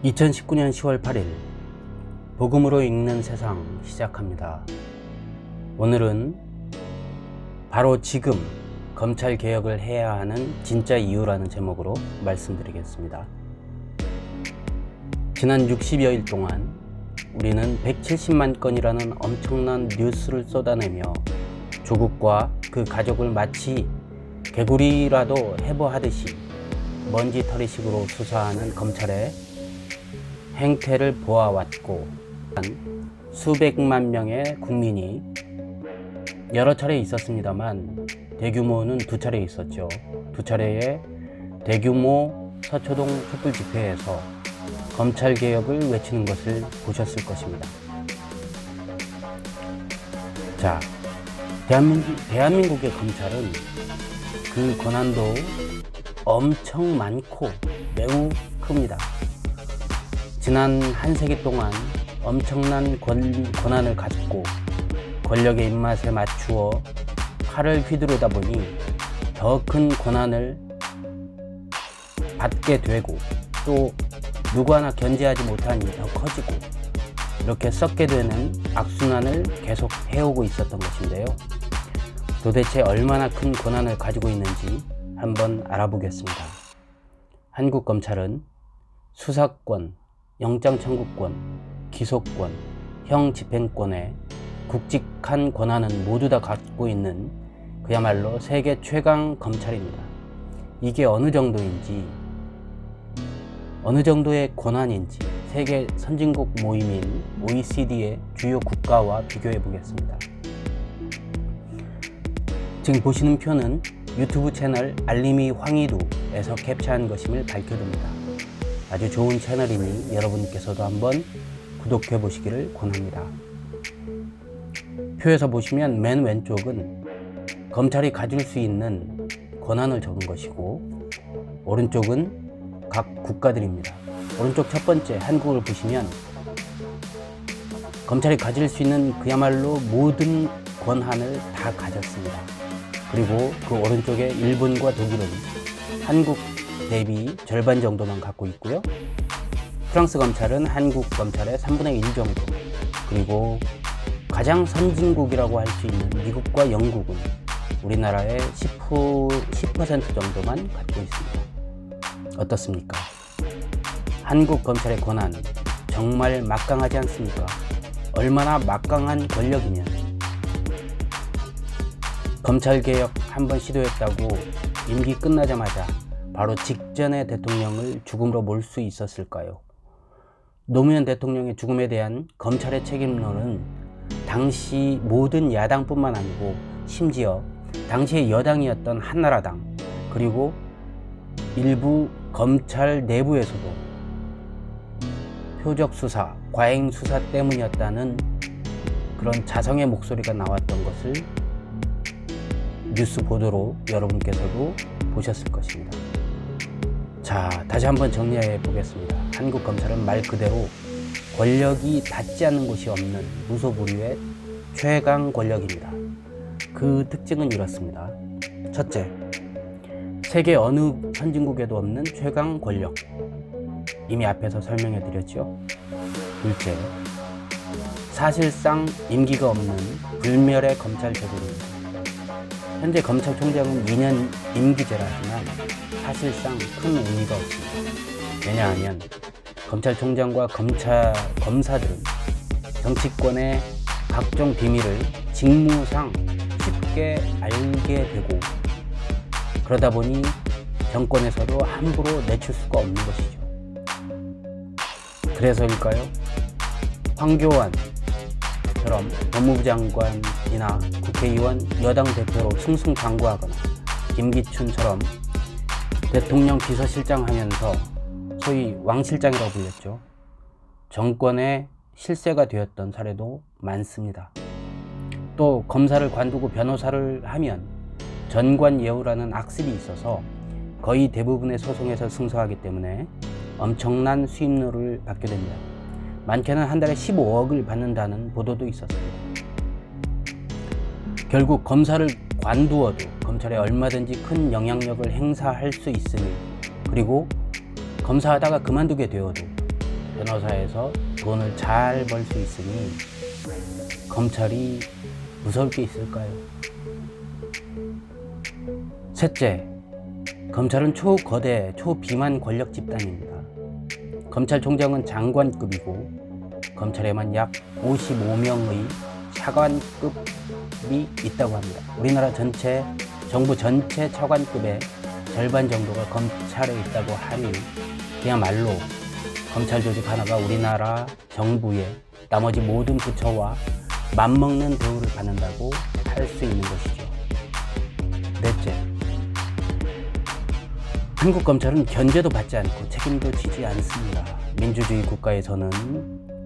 2019년 10월 8일 복음으로 읽는 세상 시작합니다. 오늘은 바로 지금 검찰 개혁을 해야 하는 진짜 이유라는 제목으로 말씀드리겠습니다. 지난 60여일 동안 우리는 170만 건이라는 엄청난 뉴스를 쏟아내며 조국과 그 가족을 마치 개구리라도 해부하듯이 먼지털이식으로 수사하는 검찰의 행태를 보아왔고, 수백만 명의 국민이 여러 차례 있었습니다만 대규모는 두 차례 있었죠. 두 차례의 대규모 서초동 촛불 집회에서 검찰 개혁을 외치는 것을 보셨을 것입니다. 자, 대한민국의 검찰은 그 권한도 엄청 많고 매우 큽니다. 지난 한 세기 동안 엄청난 권한을 가졌고 권력의 입맛에 맞추어 칼을 휘두르다 보니 더 큰 권한을 받게 되고, 또 누구 하나 견제하지 못하니 더 커지고, 이렇게 썩게 되는 악순환을 계속 해오고 있었던 것인데요. 도대체 얼마나 큰 권한을 가지고 있는지 한번 알아보겠습니다. 한국 검찰은 수사권, 영장 청구권, 기소권, 형 집행권의 굵직한 권한은 모두 다 갖고 있는 그야말로 세계 최강 검찰입니다. 이게 어느 정도인지, 어느 정도의 권한인지 세계 선진국 모임인 OECD의 주요 국가와 비교해 보겠습니다. 지금 보시는 표는 유튜브 채널 알림이 황희두에서 캡처한 것임을 밝혀둡니다. 아주 좋은 채널이니 여러분께서도 한번 구독해 보시기를 권합니다. 표에서 보시면 맨 왼쪽은 검찰이 가질 수 있는 권한을 적은 것이고, 오른쪽은 각 국가들입니다. 오른쪽 첫 번째 한국을 보시면 검찰이 가질 수 있는 그야말로 모든 권한을 다 가졌습니다. 그리고 그 오른쪽에 일본과 독일은 한국 대비 절반 정도만 갖고 있고요. 프랑스 검찰은 한국 검찰의 3분의 1 정도, 그리고 가장 선진국이라고 할 수 있는 미국과 영국은 우리나라의 10% 정도만 갖고 있습니다. 어떻습니까? 한국 검찰의 권한 정말 막강하지 않습니까? 얼마나 막강한 권력이면 검찰개혁 한번 시도했다고 임기 끝나자마자 바로 직전에 대통령을 죽음으로 몰 수 있었을까요? 노무현 대통령의 죽음에 대한 검찰의 책임론은 당시 모든 야당뿐만 아니고 심지어 당시의 여당이었던 한나라당, 그리고 일부 검찰 내부에서도 표적 수사, 과잉 수사 때문이었다는 그런 자성의 목소리가 나왔던 것을 뉴스 보도로 여러분께서도 보셨을 것입니다. 자, 다시 한번 정리해 보겠습니다. 한국 검찰은 말 그대로 권력이 닿지 않는 곳이 없는 무소불위의 최강 권력입니다. 그 특징은 이렇습니다. 첫째, 세계 어느 선진국에도 없는 최강 권력. 이미 앞에서 설명해 드렸죠. 둘째, 사실상 임기가 없는 불멸의 검찰 제도입니다. 현재 검찰총장은 2년 임기제라 하지만 사실상 큰 의미가 없습니다. 왜냐하면 검찰총장과 검사들은 정치권의 각종 비밀을 직무상 쉽게 알게 되고, 그러다 보니 정권에서도 함부로 내칠 수가 없는 것이죠. 그래서일까요? 황교안처럼 법무부 장관이나 국회의원, 여당 대표로 승승장구하거나 김기춘처럼 대통령 비서실장 하면서 소위 왕실장이라고 불렸죠. 정권의 실세가 되었던 사례도 많습니다. 또 검사를 관두고 변호사를 하면 전관예우라는 악습이 있어서 거의 대부분의 소송에서 승소하기 때문에 엄청난 수임료를 받게 됩니다. 많게는 한 달에 15억을 받는다는 보도도 있었습니다. 결국 검사를 관두어도 검찰에 얼마든지 큰 영향력을 행사할 수 있으니, 그리고 검사하다가 그만두게 되어도 변호사에서 돈을 잘 벌 수 있으니 검찰이 무서울 게 있을까요? 셋째, 검찰은 초거대, 초비만 권력 집단입니다. 검찰총장은 장관급이고 검찰에만 약 55명의 차관급이 있다고 합니다. 우리나라 전체 정부 전체 차관급의 절반 정도가 검찰에 있다고 하니 그야말로 검찰 조직 하나가 우리나라 정부의 나머지 모든 부처와 맞먹는 대우를 받는다고 할 수 있는 것이죠. 넷째, 한국 검찰은 견제도 받지 않고 책임도 지지 않습니다. 민주주의 국가에서는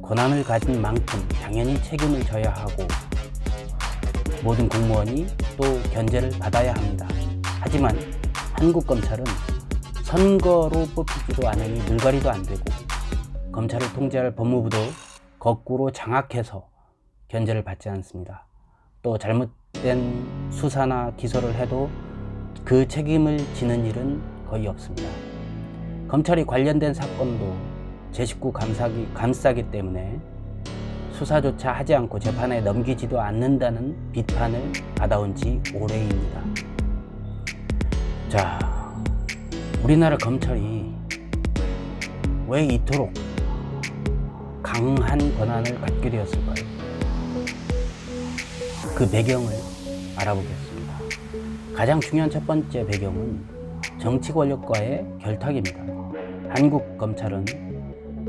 권한을 가진 만큼 당연히 책임을 져야 하고 모든 공무원이 또 견제를 받아야 합니다. 하지만 한국 검찰은 선거로 뽑히지도 않으니 물갈이도 안 되고 검찰을 통제할 법무부도 거꾸로 장악해서 견제를 받지 않습니다. 또 잘못된 수사나 기소를 해도 그 책임을 지는 일은 거의 없습니다. 검찰이 관련된 사건도 제 식구 감싸기 때문에 수사조차 하지 않고 재판에 넘기지도 않는다는 비판을 받아온 지 오래입니다. 자, 우리나라 검찰이 왜 이토록 강한 권한을 갖게 되었을까요? 그 배경을 알아보겠습니다. 가장 중요한 첫 번째 배경은 정치 권력과의 결탁입니다. 한국 검찰은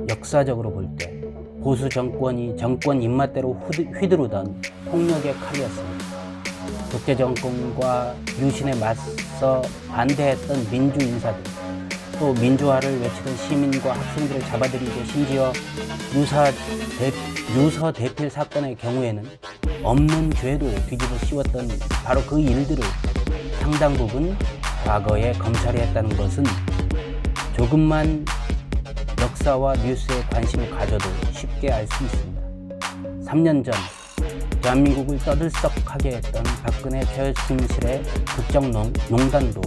역사적으로 볼 때 보수 정권이 정권 입맛대로 휘두르던 폭력의 칼이었습니다. 독재 정권과 유신에 맞서 반대했던 민주 인사들, 또 민주화를 외치던 시민과 학생들을 잡아들이고 심지어 유서 대필 사건의 경우에는 없는 죄도 뒤집어 씌웠던 바로 그 일들을 상당 부분 과거에 검찰이 했다는 것은 조금만 역사와 뉴스에 관심을 가져도 쉽게 알 수 있습니다. 3년 전 대한민국을 떠들썩하게 했던 박근혜 최순실의 국정농단도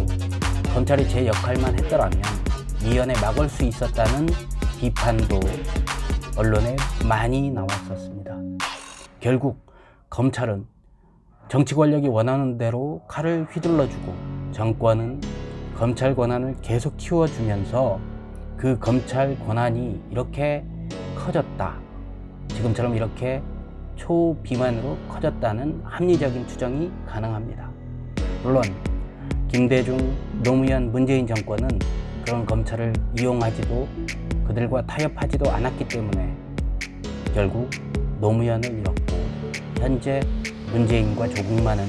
검찰이 제 역할만 했더라면 미연에 막을 수 있었다는 비판도 언론에 많이 나왔었습니다. 결국 검찰은 정치 권력이 원하는 대로 칼을 휘둘러주고 정권은 검찰 권한을 계속 키워주면서 그 검찰 권한이 이렇게 커졌다. 지금처럼 이렇게 초비만으로 커졌다는 합리적인 추정이 가능합니다. 물론 김대중, 노무현, 문재인 정권은 그런 검찰을 이용하지도 그들과 타협하지도 않았기 때문에 결국 노무현을 잃었고 현재 문재인과 조국만은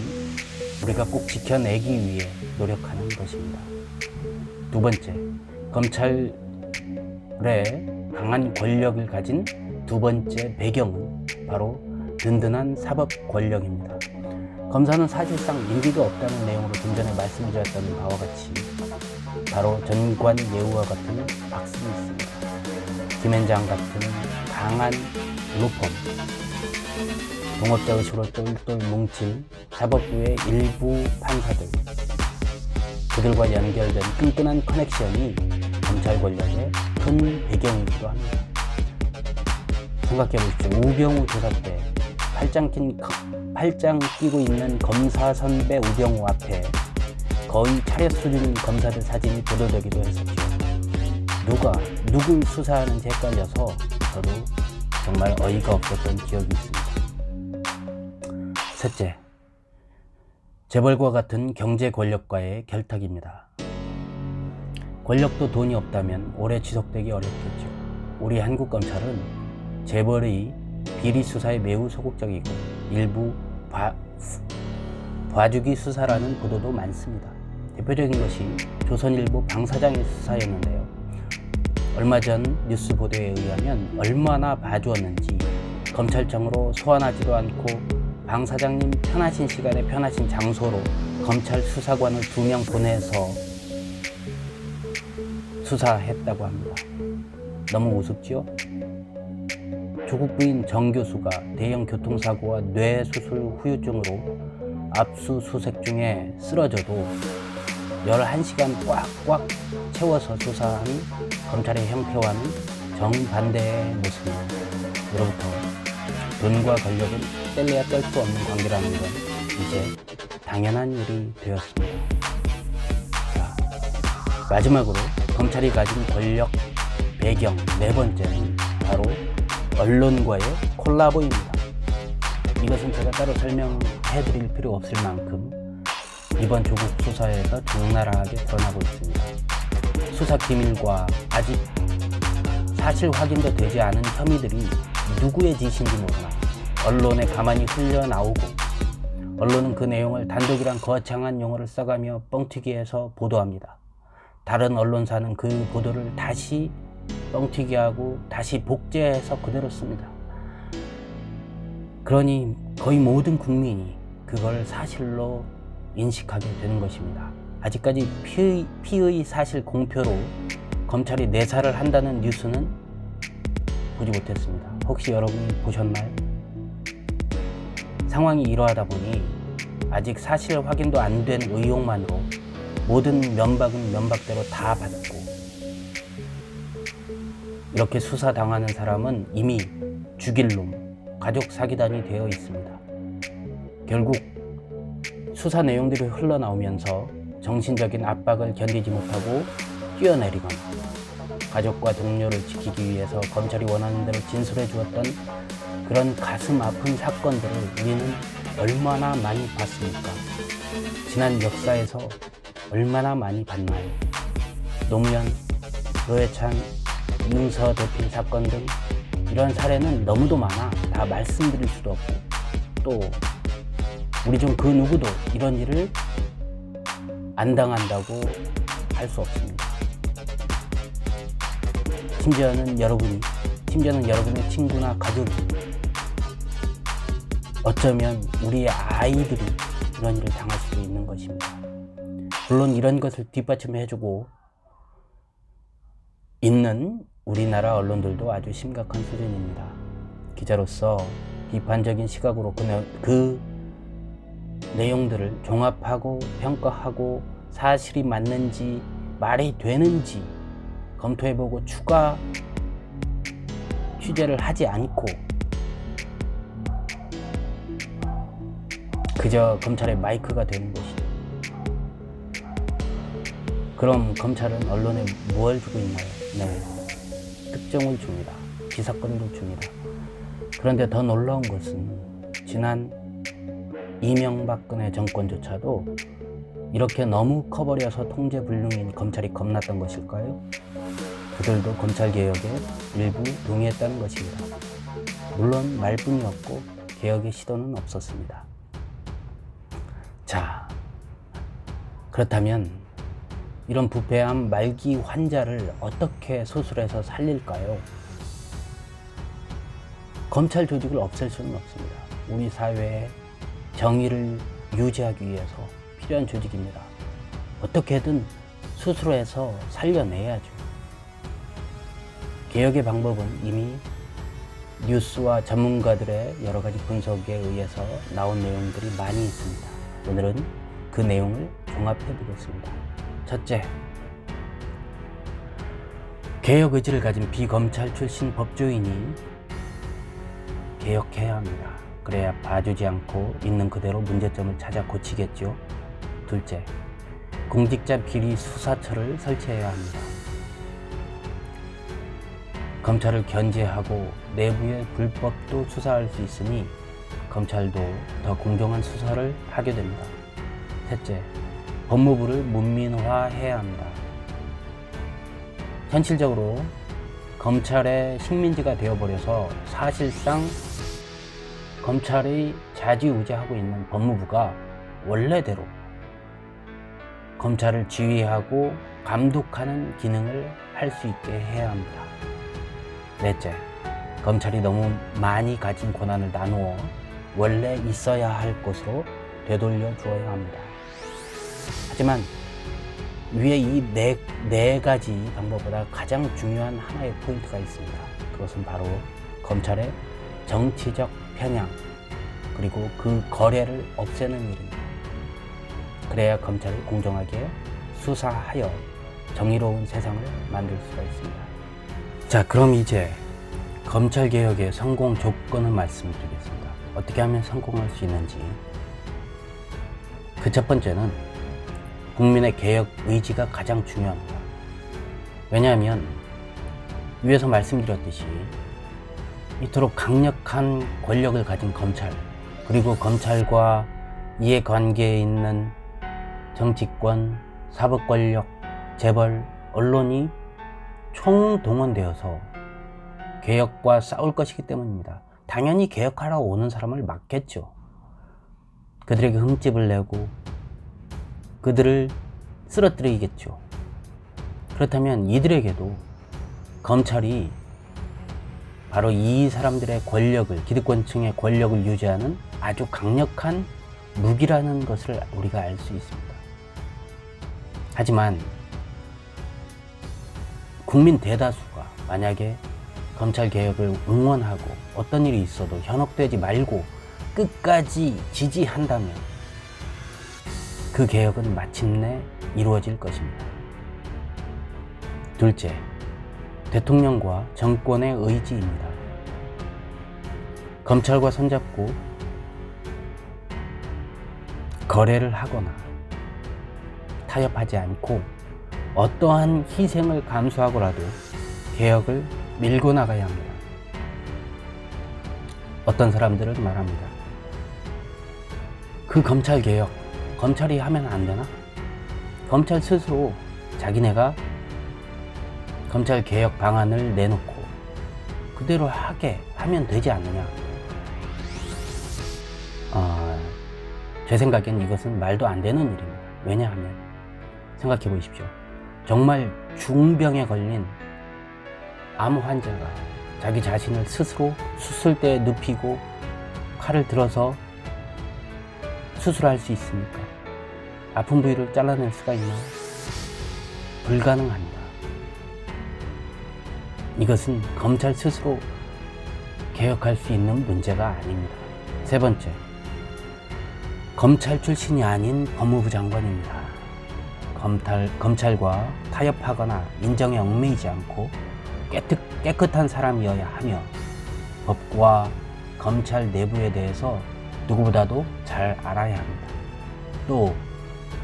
우리가 꼭 지켜내기 위해 노력하는 것입니다. 두 번째, 검찰의 강한 권력을 가진 두 번째 배경은 바로 든든한 사법 권력입니다. 검사는 사실상 임기가 없다는 내용으로 좀 전에 말씀드렸던 바와 같이 바로 전관 예우와 같은 박습이 있습니다. 김앤장 같은 강한 로펌, 동업자 의식으로 똘똘 뭉친 사법부의 일부 판사들, 그들과 연결된 끈끈한 커넥션이 검찰 권력의 큰 배경이기도 합니다. 생각해 보십시오. 우병우 조사 때 팔짱 끼고 있는 검사 선배 우병우 앞에 거의 차렷 수준 검사들 사진이 보도되기도 했었죠. 누굴 수사하는지 헷갈려서 저도 정말 어이가 없었던 기억이 있습니다. 셋째, 재벌과 같은 경제 권력과의 결탁입니다. 권력도 돈이 없다면 오래 지속되기 어렵겠죠. 우리 한국 검찰은 재벌의 비리 수사에 매우 소극적이고 일부 봐주기 수사라는 보도도 많습니다. 대표적인 것이 조선일보 방 사장의 수사였는데요. 얼마 전 뉴스 보도에 의하면 얼마나 봐주었는지 검찰청으로 소환하지도 않고 방 사장님 편하신 시간에 편하신 장소로 검찰 수사관을 2명 보내서 수사했다고 합니다. 너무 우습죠? 조국 부인 정 교수가 대형 교통사고와 뇌수술 후유증으로 압수수색 중에 쓰러져도 11시간 꽉꽉 채워서 수사한 검찰의 형태와는 정반대의 모습이 으로부터 돈과 권력은 뗄래야 뗄 수 없는 관계라는 건 이제 당연한 일이 되었습니다. 자, 마지막으로 검찰이 가진 권력 배경 네 번째는 바로 언론과의 콜라보입니다. 이것은 제가 따로 설명해 드릴 필요 없을 만큼 이번 조국 수사에서 적나라하게 드러나고 있습니다. 수사 기밀과 아직 사실 확인도 되지 않은 혐의들이 누구의 짓인지 모르나 언론에 가만히 흘려나오고 언론은 그 내용을 단독이란 거창한 용어를 써가며 뻥튀기해서 보도합니다. 다른 언론사는 그 보도를 다시 뻥튀기하고 다시 복제해서 그대로 씁니다. 그러니 거의 모든 국민이 그걸 사실로 인식하게 되는 것입니다. 아직까지 피의 사실 공표로 검찰이 내사를 한다는 뉴스는 보지 못했습니다. 혹시 여러분이 보셨나요? 상황이 이러하다 보니 아직 사실 확인도 안 된 의혹만으로 모든 면박은 면박대로 다 받고 이렇게 수사당하는 사람은 이미 죽일 놈, 가족 사기단이 되어 있습니다. 결국 수사 내용들이 흘러나오면서 정신적인 압박을 견디지 못하고 뛰어내리거나 가족과 동료를 지키기 위해서 검찰이 원하는 대로 진술해 주었던 그런 가슴 아픈 사건들을 우리는 얼마나 많이 봤습니까? 지난 역사에서 얼마나 많이 봤나요? 노무현, 노회찬, 윤서 대필 사건 등 이런 사례는 너무도 많아 다 말씀드릴 수도 없고 또 우리 중 그 누구도 이런 일을 안 당한다고 할 수 없습니다. 심지어는 여러분의 친구나 가족이 어쩌면 우리의 아이들이 이런 일을 당할 수도 있는 것입니다. 물론 이런 것을 뒷받침해주고 있는 우리나라 언론들도 아주 심각한 수준입니다. 기자로서 비판적인 시각으로 그 내용들을 종합하고 평가하고 사실이 맞는지 말이 되는지 검토해보고 추가 취재를 하지 않고 그저 검찰의 마이크가 되는 것이죠. 그럼 검찰은 언론에 뭘 주고 있나요? 네, 특종을 줍니다. 기사건도 줍니다. 그런데 더 놀라운 것은 지난 이명박근혜 정권조차도 이렇게 너무 커버려서 통제불능인 검찰이 겁났던 것일까요? 그들도 검찰개혁에 일부 동의했다는 것입니다. 물론 말뿐이었고 개혁의 시도는 없었습니다. 자, 그렇다면 이런 부패한 말기 환자를 어떻게 수술해서 살릴까요? 검찰 조직을 없앨 수는 없습니다. 우리 사회에 정의를 유지하기 위해서 필요한 조직입니다. 어떻게든 수술해서 살려내야죠. 개혁의 방법은 이미 뉴스와 전문가들의 여러 가지 분석에 의해서 나온 내용들이 많이 있습니다. 오늘은 그 내용을 종합해 보겠습니다. 첫째, 개혁 의지를 가진 비검찰 출신 법조인이 개혁해야 합니다. 그래야 봐주지 않고 있는 그대로 문제점을 찾아 고치겠죠. 둘째, 공직자 비리 수사처를 설치해야 합니다. 검찰을 견제하고 내부의 불법도 수사할 수 있으니 검찰도 더 공정한 수사를 하게 됩니다. 셋째, 법무부를 문민화해야 합니다. 현실적으로 검찰의 식민지가 되어버려서 사실상 검찰이 좌지우지하고 있는 법무부가 원래대로 검찰을 지휘하고 감독하는 기능을 할 수 있게 해야 합니다. 넷째, 검찰이 너무 많이 가진 권한을 나누어 원래 있어야 할 곳으로 되돌려 주어야 합니다. 하지만 위에 이 네 가지 방법보다 가장 중요한 하나의 포인트가 있습니다. 그것은 바로 검찰의 정치적 편향 그리고 그 거래를 없애는 일입니다. 그래야 검찰을 공정하게 수사하여 정의로운 세상을 만들 수가 있습니다. 자, 그럼 이제 검찰개혁의 성공 조건을 말씀드리겠습니다. 어떻게 하면 성공할 수 있는지. 그 첫 번째는 국민의 개혁 의지가 가장 중요합니다. 왜냐하면 위에서 말씀드렸듯이 이토록 강력한 권력을 가진 검찰, 그리고 검찰과 이해관계에 있는 정치권, 사법권력, 재벌, 언론이 총동원되어서 개혁과 싸울 것이기 때문입니다. 당연히 개혁하러 오는 사람을 막겠죠. 그들에게 흠집을 내고 그들을 쓰러뜨리겠죠. 그렇다면 이들에게도 검찰이 바로 이 사람들의 권력을, 기득권층의 권력을 유지하는 아주 강력한 무기라는 것을 우리가 알 수 있습니다. 하지만 국민 대다수가 만약에 검찰 개혁을 응원하고 어떤 일이 있어도 현혹되지 말고 끝까지 지지한다면 그 개혁은 마침내 이루어질 것입니다. 둘째, 대통령과 정권의 의지입니다. 검찰과 손잡고 거래를 하거나 타협하지 않고 어떠한 희생을 감수하고라도 개혁을 밀고 나가야 합니다. 어떤 사람들은 말합니다. 그 검찰 개혁, 검찰이 하면 안 되나? 검찰 스스로 자기네가 검찰 개혁 방안을 내놓고 그대로 하면 되지 않느냐? 제 생각엔 이것은 말도 안 되는 일입니다. 왜냐하면 생각해 보십시오. 정말 중병에 걸린 암 환자가 자기 자신을 스스로 수술대에 눕히고 칼을 들어서 수술할 수 있습니까? 아픈 부위를 잘라낼 수가 있나요? 불가능합니다. 이것은 검찰 스스로 개혁할 수 있는 문제가 아닙니다. 세 번째, 검찰 출신이 아닌 법무부 장관입니다. 검찰과 타협하거나 인정에 얽매이지 않고 깨끗한 사람이어야 하며 법과 검찰 내부에 대해서 누구보다도 잘 알아야 합니다. 또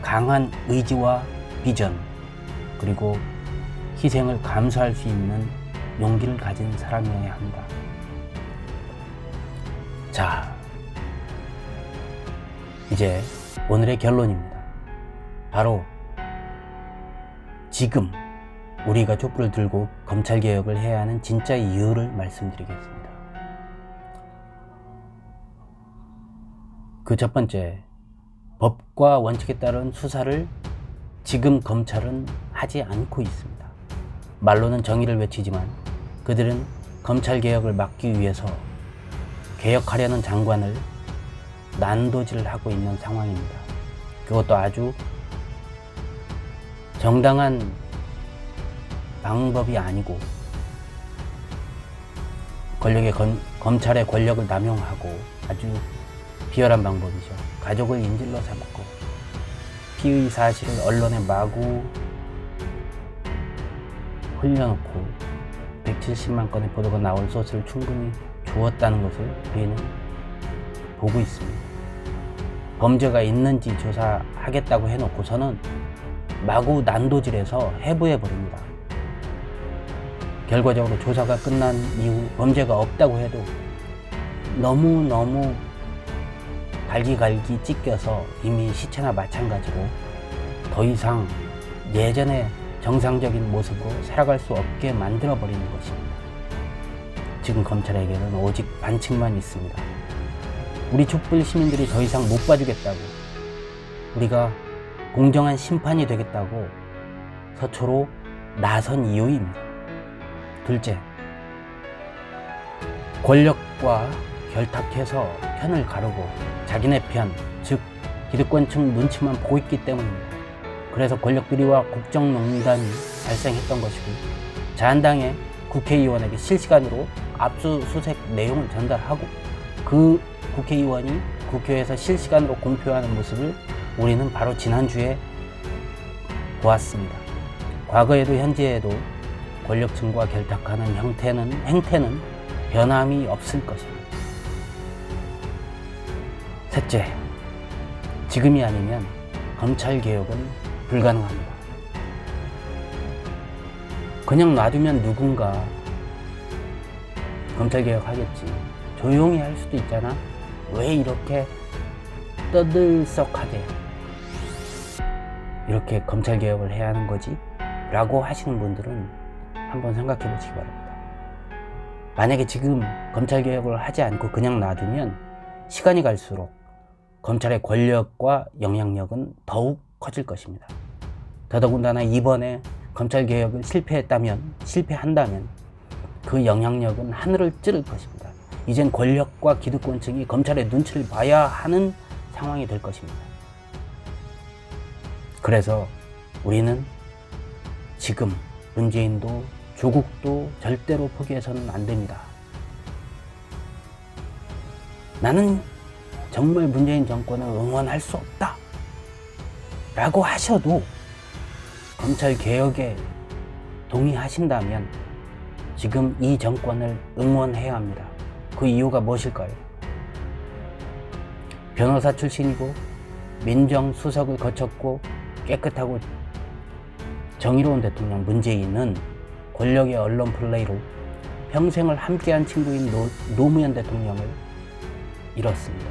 강한 의지와 비전, 그리고 희생을 감수할 수 있는 용기를 가진 사람이어야 합니다. 자, 이제 오늘의 결론입니다. 바로 지금 우리가 촛불을 들고 검찰개혁을 해야 하는 진짜 이유를 말씀드리겠습니다. 그 첫 번째, 법과 원칙에 따른 수사를 지금 검찰은 하지 않고 있습니다. 말로는 정의를 외치지만 그들은 검찰개혁을 막기 위해서 개혁하려는 장관을 난도질을 하고 있는 상황입니다. 그것도 아주 정당한 방법이 아니고 검찰의 권력을 남용하고 아주 비열한 방법이죠. 가족을 인질로 삼고 피의 사실을 언론에 마구 흘려놓고 170만 건의 보도가 나올 소스를 충분히 주었다는 것을 우리는 보고 있습니다. 범죄가 있는지 조사하겠다고 해놓고서는 마구 난도질해서 해부해버립니다. 결과적으로 조사가 끝난 이후 범죄가 없다고 해도 너무너무 갈기갈기 찢겨서 이미 시체나 마찬가지로 더 이상 예전의 정상적인 모습으로 살아갈 수 없게 만들어버리는 것입니다. 지금 검찰에게는 오직 반칙만 있습니다. 우리 촛불 시민들이 더 이상 못 봐주겠다고, 우리가 공정한 심판이 되겠다고 서초로 나선 이유입니다. 둘째, 권력과 결탁해서 편을 가르고 자기네 편, 즉 기득권층 눈치만 보고 있기 때문입니다. 그래서 권력비리와 국정농단이 발생했던 것이고, 자한당의 국회의원에게 실시간으로 압수수색 내용을 전달하고 그 국회의원이 국회에서 실시간으로 공표하는 모습을 우리는 바로 지난주에 보았습니다. 과거에도 현재에도 권력층과 결탁하는 행태는 변함이 없을 것입니다. 셋째, 지금이 아니면 검찰개혁은 불가능합니다. 그냥 놔두면 누군가 검찰개혁 하겠지. 조용히 할 수도 있잖아. 왜 이렇게 떠들썩하게 이렇게 검찰개혁을 해야 하는 거지? 라고 하시는 분들은 한번 생각해 보시기 바랍니다. 만약에 지금 검찰개혁을 하지 않고 그냥 놔두면 시간이 갈수록 검찰의 권력과 영향력은 더욱 커질 것입니다. 더더군다나 이번에 검찰개혁을 실패한다면 그 영향력은 하늘을 찌를 것입니다. 이젠 권력과 기득권층이 검찰의 눈치를 봐야 하는 상황이 될 것입니다. 그래서 우리는 지금 문재인도 조국도 절대로 포기해서는 안 됩니다. 나는 정말 문재인 정권을 응원할 수 없다 라고 하셔도 검찰개혁에 동의하신다면 지금 이 정권을 응원해야 합니다. 그 이유가 무엇일까요? 변호사 출신이고 민정수석을 거쳤고 깨끗하고 정의로운 대통령 문재인은 권력의 언론 플레이로 평생을 함께한 친구인 노무현 대통령을 잃었습니다.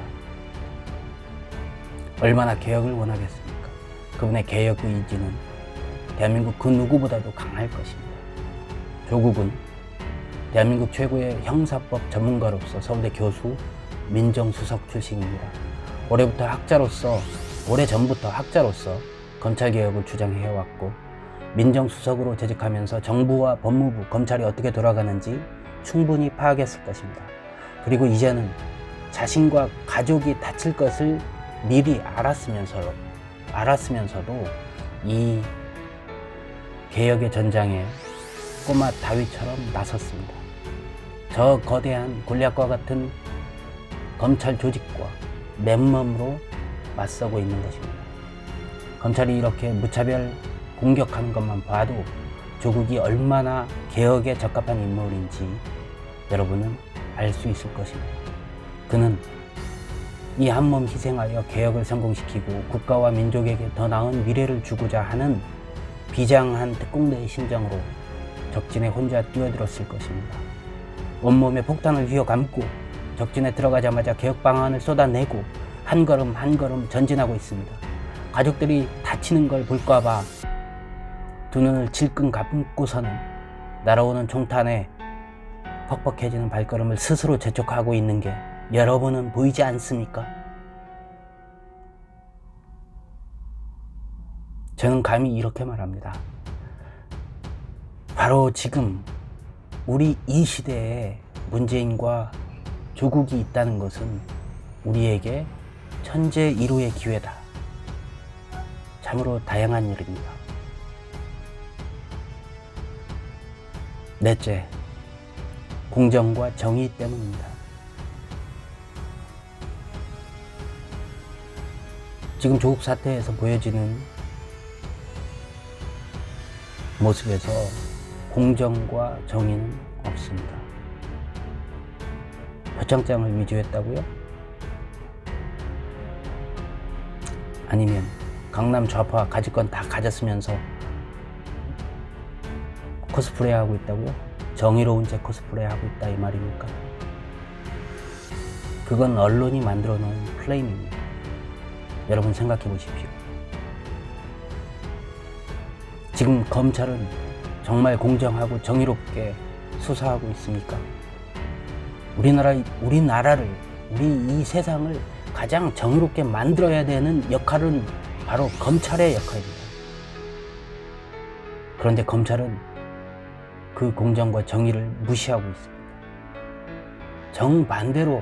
얼마나 개혁을 원하겠습니까? 그분의 개혁 의지는 대한민국 그 누구보다도 강할 것입니다. 조국은 대한민국 최고의 형사법 전문가로서 서울대 교수, 민정수석 출신입니다. 오래전부터 학자로서 검찰개혁을 주장해왔고 민정수석으로 재직하면서 정부와 법무부, 검찰이 어떻게 돌아가는지 충분히 파악했을 것입니다. 그리고 이제는 자신과 가족이 다칠 것을 미리 알았으면서도 이 개혁의 전장에 꼬마 다윗처럼 나섰습니다. 저 거대한 골리앗과 같은 검찰 조직과 맨몸으로 맞서고 있는 것입니다. 검찰이 이렇게 무차별 공격하는 것만 봐도 조국이 얼마나 개혁에 적합한 인물인지 여러분은 알 수 있을 것입니다. 그는 이 한몸 희생하여 개혁을 성공시키고 국가와 민족에게 더 나은 미래를 주고자 하는 비장한 특공대의 심정으로 적진에 혼자 뛰어들었을 것입니다. 온몸에 폭탄을 휘어감고 적진에 들어가자마자 개혁 방안을 쏟아내고 한 걸음 한 걸음 전진하고 있습니다. 가족들이 다치는 걸 볼까봐 두 눈을 질끈 감고서는 날아오는 총탄에 퍽퍽해지는 발걸음을 스스로 재촉하고 있는 게 여러분은 보이지 않습니까? 저는 감히 이렇게 말합니다. 바로 지금 우리 이 시대에 문재인과 조국이 있다는 것은 우리에게 천재일호의 기회다. 참으로 다양한 일입니다. 넷째, 공정과 정의 때문입니다. 지금 조국 사태에서 보여지는 모습에서 공정과 정의는 없습니다. 표창장을 위조했다고요? 아니면 강남 좌파 가질 건 다 가졌으면서 코스프레 하고 있다고요? 정의로운 제 코스프레 하고 있다 이 말입니까? 그건 언론이 만들어 놓은 클레임입니다. 여러분 생각해 보십시오. 지금 검찰은 정말 공정하고 정의롭게 수사하고 있습니까? 우리 이 세상을 가장 정의롭게 만들어야 되는 역할은 바로 검찰의 역할입니다. 그런데 검찰은 그 공정과 정의를 무시하고 있습니다. 정반대로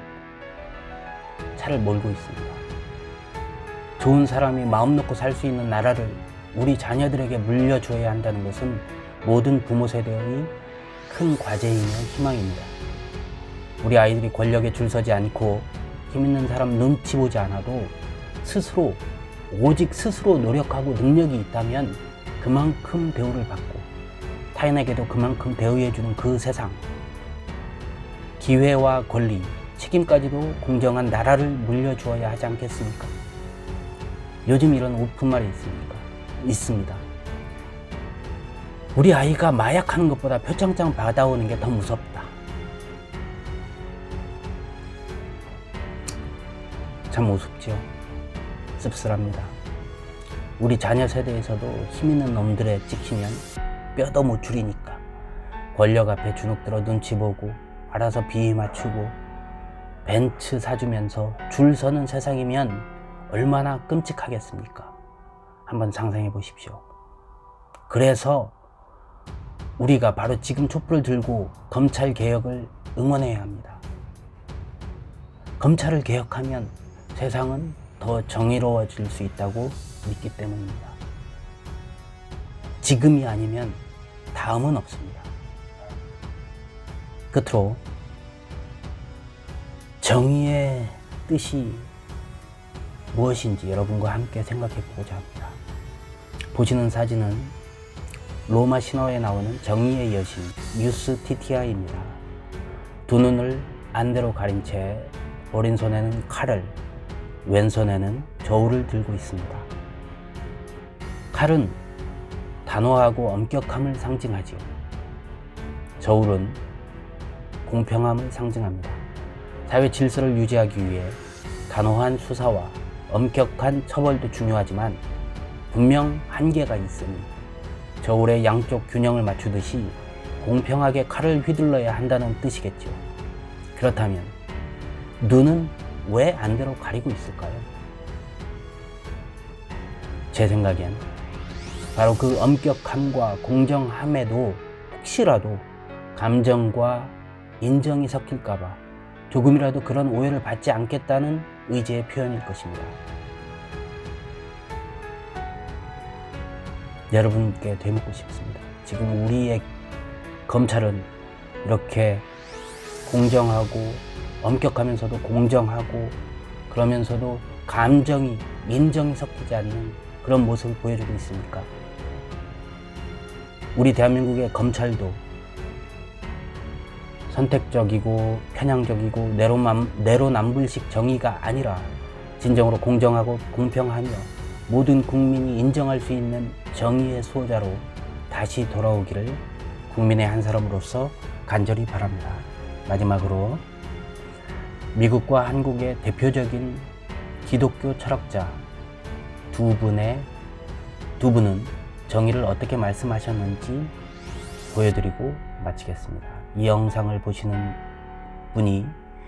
차를 몰고 있습니다. 좋은 사람이 마음 놓고 살 수 있는 나라를 우리 자녀들에게 물려줘야 한다는 것은 모든 부모 세대의 큰 과제이며 희망입니다. 우리 아이들이 권력에 줄 서지 않고 힘 있는 사람 눈치 보지 않아도 오직 스스로 노력하고 능력이 있다면 그만큼 대우를 받고 타인에게도 그만큼 대우해주는 그 세상, 기회와 권리, 책임까지도 공정한 나라를 물려주어야 하지 않겠습니까? 요즘 이런 오픈말이 있습니다. 우리 아이가 마약하는 것보다 표창장 받아오는 게 더 무섭다. 참 우습죠. 씁쓸합니다. 우리 자녀 세대에서도 힘 있는 놈들에 찍히면 뼈도 못 추리니까 권력 앞에 주눅 들어 눈치 보고 알아서 비위 맞추고 벤츠 사주면서 줄 서는 세상이면 얼마나 끔찍하겠습니까? 한번 상상해 보십시오. 그래서 우리가 바로 지금 촛불을 들고 검찰 개혁을 응원해야 합니다. 검찰을 개혁하면 세상은 더 정의로워질 수 있다고 믿기 때문입니다. 지금이 아니면 다음은 없습니다. 끝으로 정의의 뜻이 무엇인지 여러분과 함께 생각해 보고자 합니다. 보시는 사진은 로마 신화에 나오는 정의의 여신 유스티티아입니다. 두 눈을 안대로 가린 채 오른손에는 칼을, 왼손에는 저울을 들고 있습니다. 칼은 단호하고 엄격함을 상징하지요. 저울은 공평함을 상징합니다. 사회 질서를 유지하기 위해 단호한 수사와 엄격한 처벌도 중요하지만 분명 한계가 있으니 저울의 양쪽 균형을 맞추듯이 공평하게 칼을 휘둘러야 한다는 뜻이겠죠. 그렇다면 눈은 왜 안대로 가리고 있을까요? 제 생각엔 바로 그 엄격함과 공정함에도 혹시라도 감정과 인정이 섞일까봐 조금이라도 그런 오해를 받지 않겠다는 의지의 표현일 것입니다. 여러분께 되묻고 싶습니다. 지금 우리의 검찰은 이렇게 공정하고 엄격하면서도 공정하고 그러면서도 감정이, 인정이 섞이지 않는 그런 모습을 보여주고 있습니까? 우리 대한민국의 검찰도 선택적이고 편향적이고 내로남불식 정의가 아니라 진정으로 공정하고 공평하며 모든 국민이 인정할 수 있는 정의의 수호자로 다시 돌아오기를 국민의 한 사람으로서 간절히 바랍니다. 마지막으로 미국과 한국의 대표적인 기독교 철학자 두 분은 정의를 어떻게 말씀하셨는지 보여드리고 마치겠습니다. 이 영상을 보시는 분이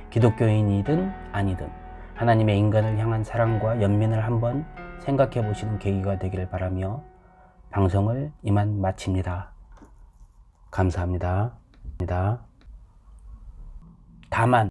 기독교인이든 아니든 하나님의 인간을 향한 사랑과 연민을 한번 생각해 보시는 계기가 되기를 바라며 방송을 이만 마칩니다. 감사합니다. 다만